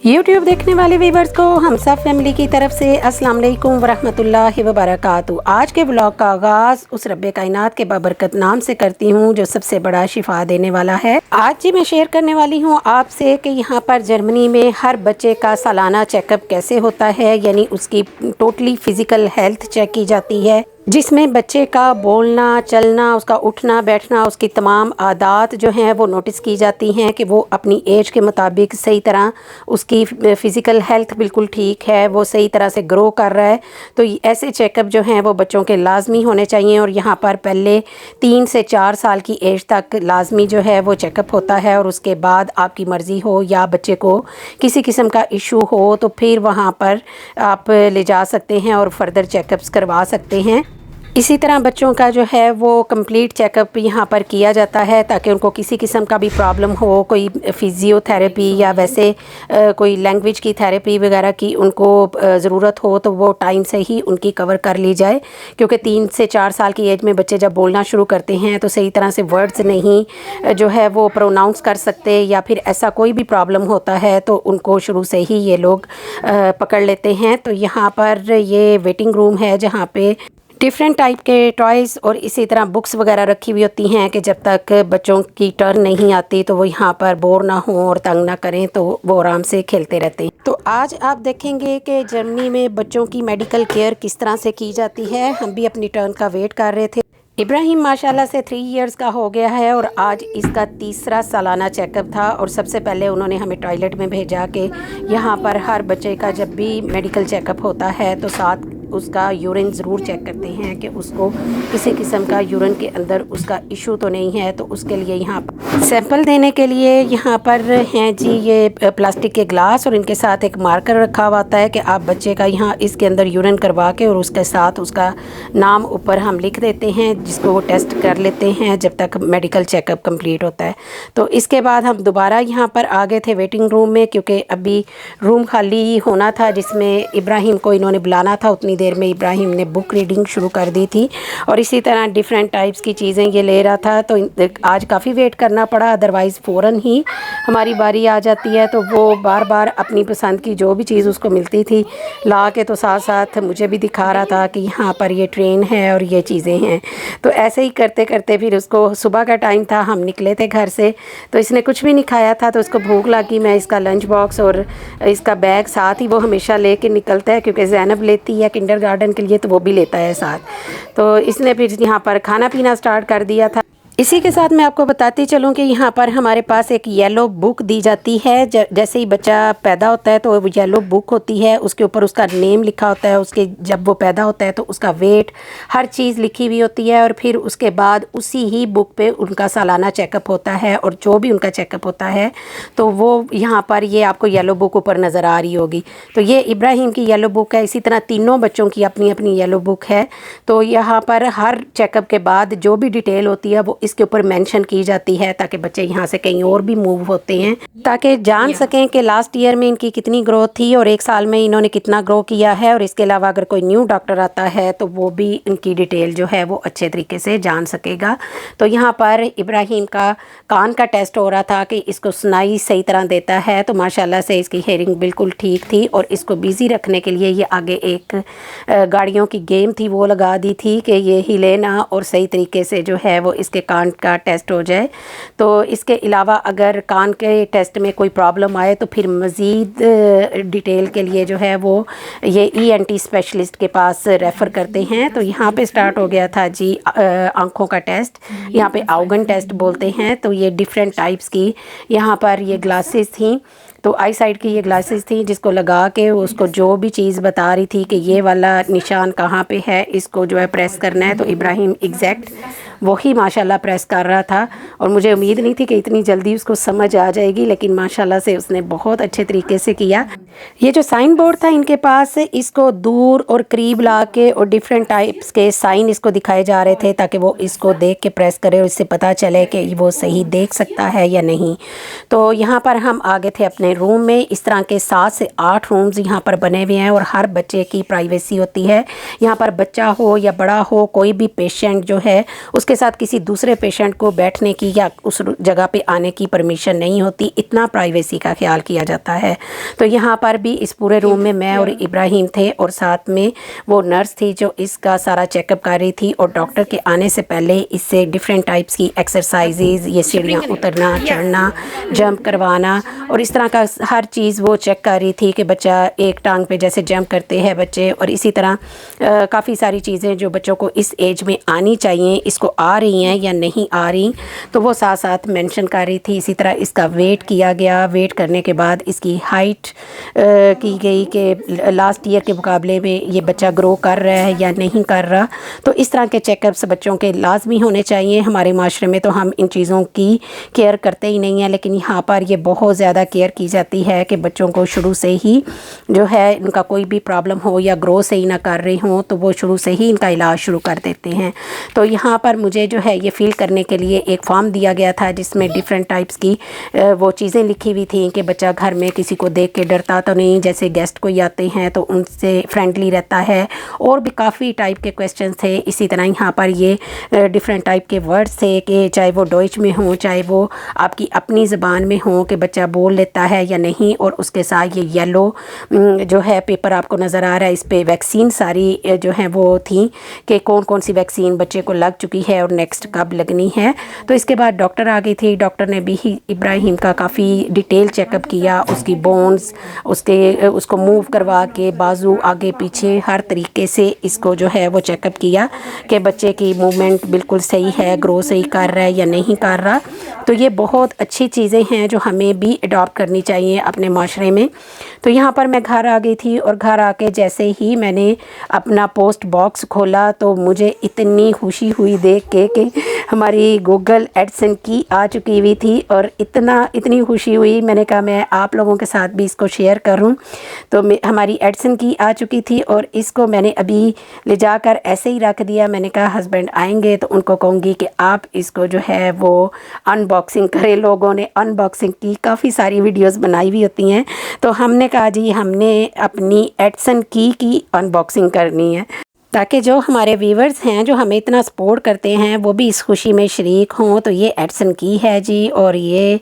YouTube देखने वाले viewers को हम सब फैमिली की तरफ से अस्सलाम वालेकुम वरहमतुल्लाहि वबरकातुहू। आज के ब्लॉग का आगाज़ उस रब्बे कायनात के बाबरकत नाम से करती हूँ जो सबसे बड़ा शिफा देने वाला है। आज जी मैं शेयर करने वाली हूँ आपसे कि यहाँ पर जर्मनी में हर बच्चे का सालाना चेकअप कैसे होता है, यानी उसकी टोटली फ़िज़िकल हेल्थ चेक की जाती है, जिसमें बच्चे का बोलना, चलना, उसका उठना बैठना, उसकी तमाम आदत जो हैं वो नोटिस की जाती हैं कि वो अपनी एज के मुताबिक सही तरह उसकी फ़िज़िकल हेल्थ बिल्कुल ठीक है, वो सही तरह से ग्रो कर रहा है। तो ऐसे चेकअप जो हैं वो बच्चों के लाजमी होने चाहिए और यहाँ पर पहले 3 से 4 साल की एज तक लाजमी जो है वो चेकअप होता है और उसके बाद आपकी मर्ज़ी हो या बच्चे को किसी किस्म का इशू हो तो फिर वहाँ पर आप ले जा सकते हैं और फर्दर चेकअप्स करवा सकते हैं। इसी तरह बच्चों का जो है वो कंप्लीट चेकअप यहाँ पर किया जाता है ताकि उनको किसी किस्म का भी प्रॉब्लम हो, कोई फ़िज़ियोथेरेपी या वैसे कोई लैंग्वेज की थेरेपी वगैरह की उनको ज़रूरत हो तो वो टाइम से ही उनकी कवर कर ली जाए, क्योंकि 3 से 4 साल की एज में बच्चे जब बोलना शुरू करते हैं तो सही तरह से वर्ड्स नहीं जो है वो प्रोनाउंस कर सकते, या फिर ऐसा कोई भी प्रॉब्लम होता है तो उनको शुरू से ही ये लोग पकड़ लेते हैं। तो यहाँ पर ये वेटिंग रूम है जहाँ पे डिफरेंट टाइप के टॉयज़ और इसी तरह बुक्स वगैरह रखी हुई होती हैं कि जब तक बच्चों की टर्न नहीं आती तो वो यहाँ पर बोर ना हो और तंग ना करें, तो वो आराम से खेलते रहते हैं। तो आज आप देखेंगे कि जर्मनी में बच्चों की मेडिकल केयर किस तरह से की जाती है। हम भी अपनी टर्न का वेट कर रहे थे। इब्राहिम माशाल्लाह से 3 इयर्स का हो गया है और आज इसका तीसरा सालाना चेकअप था और सबसे पहले उन्होंने हमें टॉयलेट में भेजा कि यहाँ पर हर बच्चे का जब भी मेडिकल चेकअप होता है तो साथ उसका यूरिन ज़रूर चेक करते हैं कि उसको किसी किस्म का यूरिन के अंदर उसका इशू तो नहीं है। तो उसके लिए यहाँ पर सैंपल देने के लिए यहाँ पर हैं जी ये प्लास्टिक के ग्लास और इनके साथ एक मार्कर रखा हुआ होता है कि आप बच्चे का यहाँ इसके अंदर यूरिन करवा के और उसके साथ उसका नाम ऊपर हम लिख देते हैं, जिसको वो टेस्ट कर लेते हैं जब तक मेडिकल चेकअप कंप्लीट होता है। तो इसके बाद हम दोबारा यहाँ पर आ गए थे वेटिंग रूम में, क्योंकि अभी रूम खाली होना था जिसमें इब्राहिम को इन्होंने बुलाना था। उतनी देर में इब्राहिम ने बुक रीडिंग शुरू कर दी थी और इसी तरह डिफरेंट टाइप्स की चीज़ें ये ले रहा था। तो आज काफ़ी वेट करना पड़ा, अदरवाइज़ फ़ौरन ही हमारी बारी आ जाती है। तो वो बार बार अपनी पसंद की जो भी चीज़ उसको मिलती थी ला के तो साथ साथ मुझे भी दिखा रहा था कि यहाँ पर ये ट्रेन है और ये चीज़ें हैं। तो ऐसे ही करते करते फिर उसको सुबह का टाइम था, हम निकले थे घर से, तो इसने कुछ भी नहीं खाया था तो उसको भूख लगी। मैं इसका लंच बॉक्स और इसका बैग साथ ही वो हमेशा लेके निकलता है, क्योंकि ज़ैनब लेती है किंडरगार्टन के लिए तो वो भी लेता है साथ। तो इसने फिर यहाँ पर खाना पीना स्टार्ट कर दिया था। इसी के साथ मैं आपको बताती चलूँ कि यहाँ पर हमारे पास एक येलो बुक दी जाती है। जैसे ही बच्चा पैदा होता है तो येलो बुक होती है, उसके ऊपर उसका नेम लिखा होता है, उसके जब वो पैदा होता है तो उसका वेट, हर चीज़ लिखी हुई होती है और फिर उसके बाद उसी ही बुक पे उनका सालाना चेकअप होता है और जो भी उनका चेकअप होता है तो वो यहाँ पर ये आपको येलो बुक ऊपर नज़र आ रही होगी। तो ये इब्राहिम की येलो बुक है, इसी तरह तीनों बच्चों की अपनी अपनी येलो बुक है। तो यहाँ पर हर चेकअप के बाद जो भी डिटेल होती है वो इसके ऊपर मेंशन की जाती है, ताकि बच्चे यहाँ से कहीं और भी मूव होते हैं ताकि जान सकें कि लास्ट ईयर में इनकी कितनी ग्रोथ थी और 1 साल में इन्होंने कितना ग्रो किया है। और इसके अलावा अगर कोई न्यू डॉक्टर आता है तो वो भी इनकी डिटेल जो है वो अच्छे तरीके से जान सकेगा। तो यहाँ पर इब्राहिम का कान का टेस्ट हो रहा था कि इसको सुनाई सही तरह देता है, तो माशाल्लाह से इसकी हेयरिंग बिल्कुल ठीक थी। और इसको बिज़ी रखने के लिए ये आगे एक गाड़ियों की गेम थी वो लगा दी थी कि ये हिले ना और सही तरीके से जो है वो इसके कान का टेस्ट हो जाए। तो इसके अलावा अगर कान के टेस्ट में कोई प्रॉब्लम आए तो फिर मज़ीद डिटेल के लिए जो है वो ये ENT स्पेशलिस्ट के पास रेफ़र करते हैं। तो यहाँ पे स्टार्ट हो गया था जी आँखों का टेस्ट, यहाँ पे आउगन टेस्ट बोलते हैं। तो ये डिफरेंट टाइप्स की यहाँ पर ये ग्लासेस थी, तो आई साइड की ये ग्लासेस थी जिसको लगा के उसको जो भी चीज़ बता रही थी कि ये वाला निशान कहाँ पे है, इसको जो है प्रेस करना है। तो इब्राहिम एग्जैक्ट वही माशाल्लाह प्रेस कर रहा था और मुझे उम्मीद नहीं थी कि इतनी जल्दी उसको समझ आ जाएगी, लेकिन माशाल्लाह से उसने बहुत अच्छे तरीके से किया। ये जो साइन बोर्ड था इनके पास, इसको दूर और करीब ला के और डिफरेंट टाइप्स के साइन इसको दिखाए जा रहे थे ताकि वो इसको देख के प्रेस करे और इससे पता चले कि वो सही देख सकता है या नहीं। तो यहाँ पर हम आ गए थे अपने रूम में। इस तरह के 7 से 8 रूम्स यहाँ पर बने हुए हैं और हर बच्चे की प्राइवेसी होती है। यहाँ पर बच्चा हो या बड़ा हो, कोई भी पेशेंट जो है उसके साथ किसी दूसरे पेशेंट को बैठने की या उस जगह पे आने की परमिशन नहीं होती। इतना प्राइवेसी का ख्याल किया जाता है। तो यहाँ पर भी इस पूरे रूम में मैं और इब्राहिम थे और साथ में वो नर्स थी जो इसका सारा चेकअप कर रही थी। और डॉक्टर के आने से पहले इससे डिफरेंट टाइप्स की एक्सरसाइजेज, ये सीढ़ियाँ उतरना, चढ़ना, जंप करवाना और इस तरह का हर चीज़ वो चेक कर रही थी कि बच्चा एक टांग पे जैसे जंप करते हैं बच्चे, और इसी तरह काफ़ी सारी चीज़ें जो बच्चों को इस एज में आनी चाहिए, इसको आ रही हैं या नहीं आ रही, तो वो साथ साथ मेंशन कर रही थी। इसी तरह इसका वेट किया गया। वेट करने के बाद इसकी हाइट की गई कि लास्ट ईयर के मुकाबले में ये बच्चा ग्रो कर रहा है या नहीं कर रहा। तो इस तरह के चेकअप्स बच्चों के लाजमी होने चाहिए। हमारे माशरे में तो हम इन चीज़ों की केयर करते ही नहीं हैं, लेकिन यहाँ पर ये बहुत ज़्यादा केयर की जाती है कि बच्चों को शुरू से ही जो है इनका कोई भी प्रॉब्लम हो या ग्रो सही ना कर रहे हों तो वो शुरू से ही इनका इलाज शुरू कर देते हैं। तो यहाँ पर मुझे जो है ये फ़ील करने के लिए एक फॉर्म दिया गया था जिसमें डिफरेंट टाइप्स की वो चीज़ें लिखी हुई थी कि बच्चा घर में किसी को देख के डरता तो नहीं, जैसे गेस्ट कोई आते हैं तो उनसे फ्रेंडली रहता है, और भी काफ़ी टाइप के क्वेश्चन थे। इसी तरह यहाँ पर ये डिफरेंट टाइप के वर्ड्स थे कि चाहे वो डॉइच में हो चाहे वो आपकी अपनी ज़बान में हो कि बच्चा बोल लेता है या नहीं। और उसके साथ ये येलो जो है पेपर आपको नज़र आ रहा है, इस पे वैक्सीन सारी जो है वो थी कि कौन कौन सी वैक्सीन बच्चे को लग चुकी है और नेक्स्ट कब लगनी है। तो इसके बाद डॉक्टर आ गई थी। डॉक्टर ने भी इब्राहिम का काफ़ी डिटेल चेकअप किया, उसकी बोन्स उसको मूव करवा के बाजू आगे पीछे हर तरीके से इसको जो है वो चेकअप किया कि बच्चे की मूवमेंट बिल्कुल सही है, ग्रो सही कर रहा है या नहीं कर रहा। तो ये बहुत अच्छी चीज़ें हैं जो हमें भी अडॉप्ट करनी चाहिए अपने माशरे में। तो यहाँ पर मैं घर आ गई थी और घर आके जैसे ही मैंने अपना पोस्ट बॉक्स खोला तो मुझे इतनी खुशी हुई देख के कि हमारी गूगल एडसन की आ चुकी हुई थी, और इतनी खुशी हुई, मैंने कहा मैं आप लोगों के साथ भी इसको शेयर करूं। तो हमारी एडसन की आ चुकी थी और इसको मैंने अभी ले जाकर ऐसे ही रख दिया। मैंने कहा हस्बैंड आएंगे तो उनको कहूँगी कि आप इसको जो है वो अनबॉक्सिंग करें। लोगों ने अनबॉक्सिंग की काफ़ी सारी वीडियोस बनाई हुई होती हैं, तो हमने कहा जी हमने अपनी एडसन की अनबॉक्सिंग करनी है ताकि जो हमारे व्यूवर्स हैं जो हमें इतना सपोर्ट करते हैं वो भी इस खुशी में शरीक हों। तो ये एडसन की है जी, और ये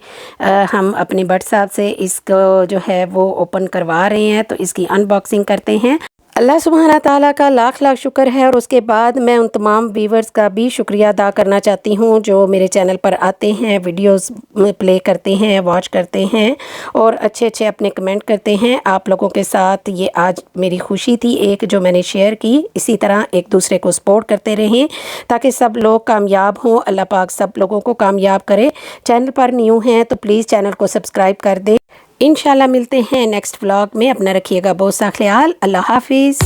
हम अपने बट साहब से इसको जो है वो ओपन करवा रहे हैं, तो इसकी अनबॉक्सिंग करते हैं। अल्लाह सुब्हाना ताला का लाख लाख शुक्र है। और उसके बाद मैं उन तमाम व्यूवर्स का भी शुक्रिया अदा करना चाहती हूँ जो मेरे चैनल पर आते हैं, वीडियोस प्ले करते हैं, वॉच करते हैं और अच्छे अच्छे अपने कमेंट करते हैं। आप लोगों के साथ ये आज मेरी खुशी थी एक जो मैंने शेयर की। इसी तरह एक दूसरे को सपोर्ट करते रहें ताकि सब लोग कामयाब हों। अल्लाह पाक सब लोगों को कामयाब करे। चैनल पर न्यू हैं तो प्लीज़ चैनल को सब्सक्राइब कर दें। इंशाल्लाह मिलते हैं नेक्स्ट व्लॉग में। अपना रखिएगा बहुत सा ख्याल। अल्लाह हाफिज़।